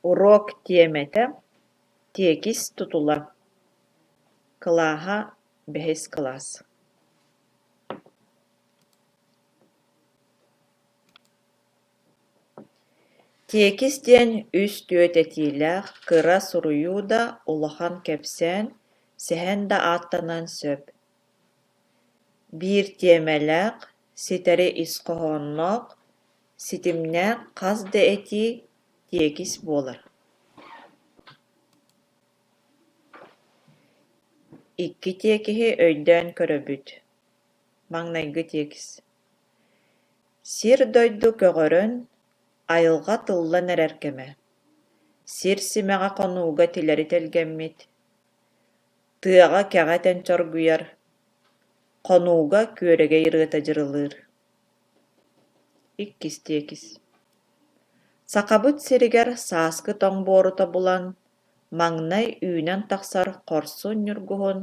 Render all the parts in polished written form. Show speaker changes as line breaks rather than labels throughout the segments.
Урок тиэмэтэ тиэкис тутула. Кылааһа бэһис кылаас. Тиэкис диэн үс түөт этиилээх кыра суруйуу да улахан кэпсээн, сэһэн да ааттанан сөп. Биир тиэмэлээх, ситэри исхоһоонноох, ситимнээх хас да этии тиэкис буолар. Икки тиэкиһи өйдөөн көрөбүт. Маҥнайгы тиэкис. Сир дойду көҕөрөн, айылҕа тыллан эрэр кэмэ. Сир симэҕэ хонууга тилэри тэлгэммит. Тыаҕа кэҕэ төнчоргуйар. Хонууга күөрэгэй ырыата дьырылыыр. Иккис тиэкис. Сахабыт сиригэр сааскы тоҥбуорута булан, маҥнай үүнэн тахсар хорсун ньургуһун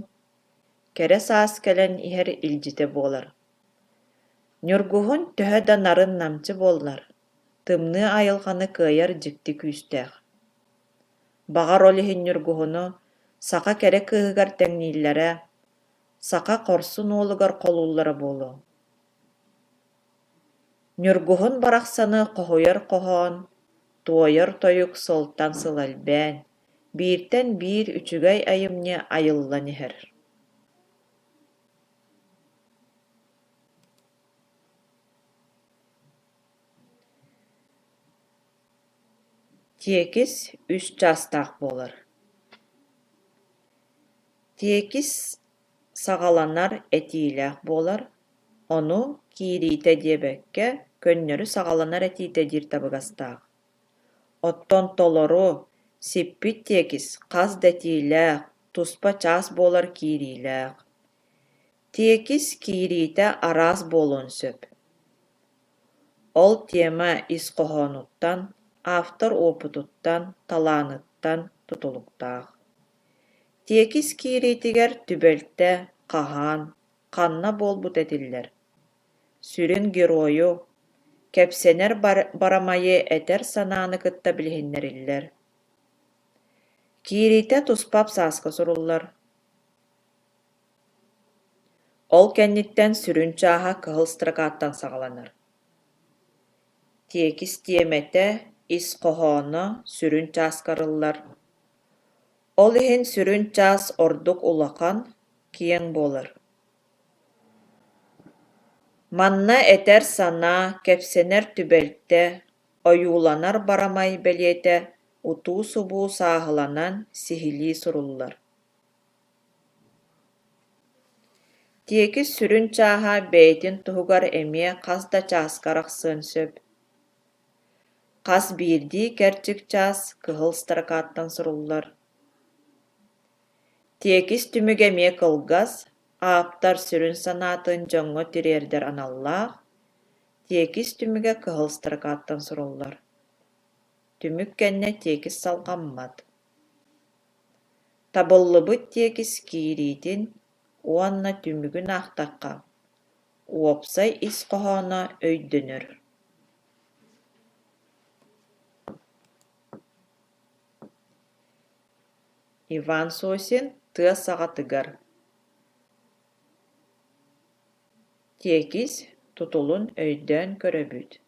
кэрэ саас кэлэн иһэр илдьитэ буолар. Ньургуһун төһө да нарын намчы буоллар. Тымныы айылҕаны кыайар дьикти күүстээх. Баҕар ол иһин ньургуһуну саха кэрэ кыыһыгар тэҥнииллэрэ, саха хорсун уолугар холууллара буолуо. Ньургуһун барахсаны хоһуйар хоһоон, туойар тойук сылтан сылалбээн, бииртэн биир үчүгэй айымньы айыллан иһэр. Тиэкис үс чаастаах буолар. Тиэкис саҕаланар этиилээх буолар, ону киириитэ диэбэккэ көннөрү саҕаланар этиитэ диир табыгастаах. Оттон толору, сиппит тиэкис хас да этиилээх, туспа чаас буолар киириилээх. Тиэкис киириитэ араас буолуон сөп. Ол тема исхоһоонуттан, автор уопутуттан, талааныттан тутулуктаах. Тиэкис киириитигэр түбэлтэ, хаһаан, ханна буолбут этиллэр. Сүрүн герою, кэпсэнэр барамайы этэр санааны кытта билиһиннэриллэр. Киириитэ туспап сааска суруллар. Ол кэнниттэн сүрүн чааһа кыһылстыракааттан саҕаланар. Тиэкис тиэмэтэ исхоһооно сүрүн чааскарыллар. Ол иһин сүрүн чаас ордук улахан, киэҥ буолар. Манна этэр санаа, кэпсэнэр түбэлтэ, ойууланар барамай бэлиэтэ утуу-субуу сааһыланан сиһилии суруллар. Тиэкис сүрүн чааһа бэйэтин туһугар эмиэ хас да чааскарахсыан сөп. Хас биирдии кэрдьик чаас кыһылстаракааттан суруллар. Тиэкис түмүг эмиэ кылгас, ааптар сүрүн санаатын дьоҥҥо тириэрдэр аналлаах, тиэкис түмүгэ кыһылстаракааттан суруллар. Түмүк кэннэ тиэкис салҕаммат. Табыллыбыт тиэкис киириитин уонна түмүгүн аахтахха, уопсай исхоһооно өйдөнөр. Иван Сосин тыа саҕатыгар. Тиэкис тутулун өйдөөн көрөбүт.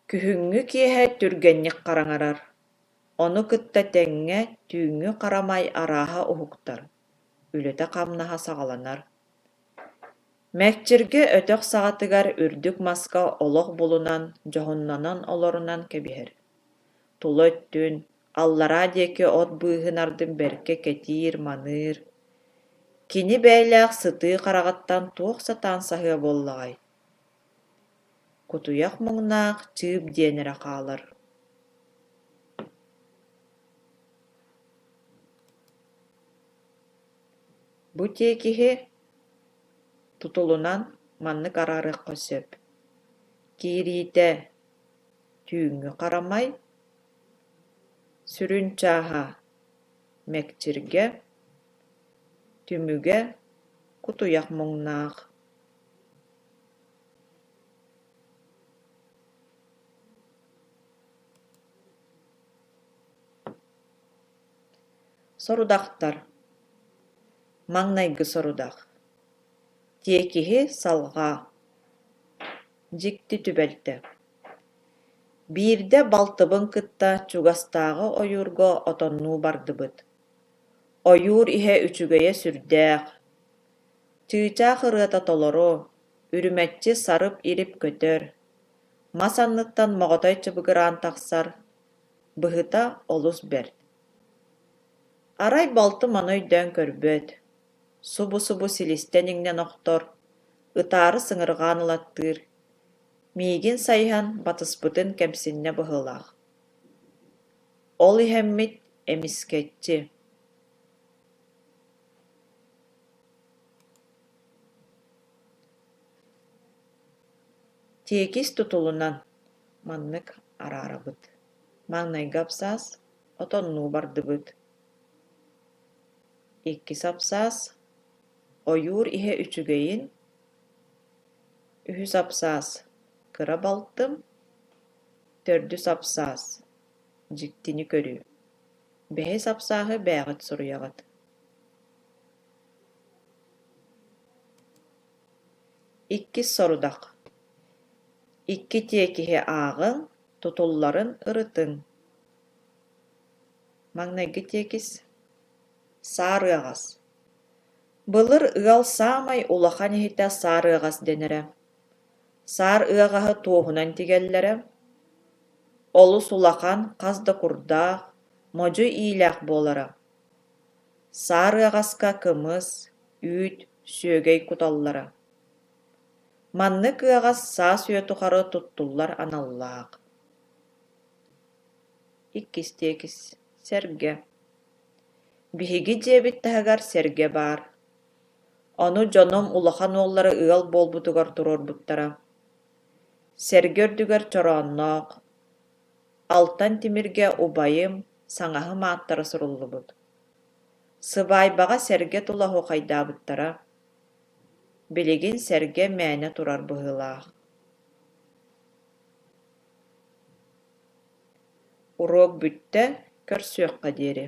Күһүҥҥү киэһэ түргэнньик хараҥарар, ону кытта тэҥҥэ түүҥҥү харамай арааһа уһуктар, үлэтэ хамнаһа саҕаланар. Мэкчиргэ өтөх саҕатыгар үрдүк маска олох булунан, дьоһуннанан олорунан кэбиһэр. Тула өттүн, аллараа диэки от быыһын ардын бэркэ кэтиир, маныыр. Кини бэйэлээх сытыы хараҕаттан туох сатаан саһыа буоллаҕай. Кутуйах муҥнаах чыып диэнэрэ хаалар. Бу тиэкиһи тутулунан маннык араарыахха сөп. Киириитэ түүҥҥү харамай, сүрүн чааһа мэкчиргэ, түмүгэ кутуйах муҥнаах. Sorudaqtar. Maňnaýgy sorudaq. Tiekihi salga. Jikti tübelte. Biirde baltыбын kıtta çugastaağı oyuurgo otonnuu bardybyt. Oyuur ihe üçügeýe sürdäэх. Tыычаах ырыата толоро, ürümetçi sarıp irip көтөр. Мас анныттан моҕотой чыбыгыраан тахсар, быһыта олус бэрт. Арай балты маной дөөн көрбөт. Субу-субу силистэн иҥнэн охтор, ытаары сыҥырҕаан ылаттыыр, миигин сайыһан батыспытын кэмсиннэ быһыылаах. Ол иһэммит эмискэтчи. Тиекис тутулунан маннык араарабыт. Маҥнайга апсаас отоннуу бардыбыт. Иккис апсаас ойуур иһэ үчүгэйин, үһүс апсаас кыра балтым, төрдүс апсаас дьиктини көрүү, бэһис апсааһы бээҕит суруйаҕат. Иккис сорудах. Икки тиекиһи ааҕыҥ, тутулларын ырытыҥ. Маҥнайгы тиекис саарыаҕас. Былыр ыал саамай улахан иһитэ саарыаҕас дэнэрэ. Саар ыаҕаһы туоһунан тигэллэрэ. Олус улахан хас да курдаах, модьу иилээх буолара. Саарыаҕаска кымыс, үүт, сүөгэй куталлара. Маннык ыаҕас саас үөтухары туттуллар аналлаах. Иккис тиекис сэргэ. Биһиги диэбит таһыгар сэргэ баар. Ону дьоном улахан уоллары ыал буолбутугар турорбуттара. Сэргэ өрдүгэр чороонноох. Алтан тимиргэ убайым, саҥаһы мааттара суруллубут. Сыбаайбаҕа сэргэ тула хуохайдаабыттара. Билигин сэргэ мээнэ турар быһыылаах. Урок бүттэ, көрсүөххэ диэри.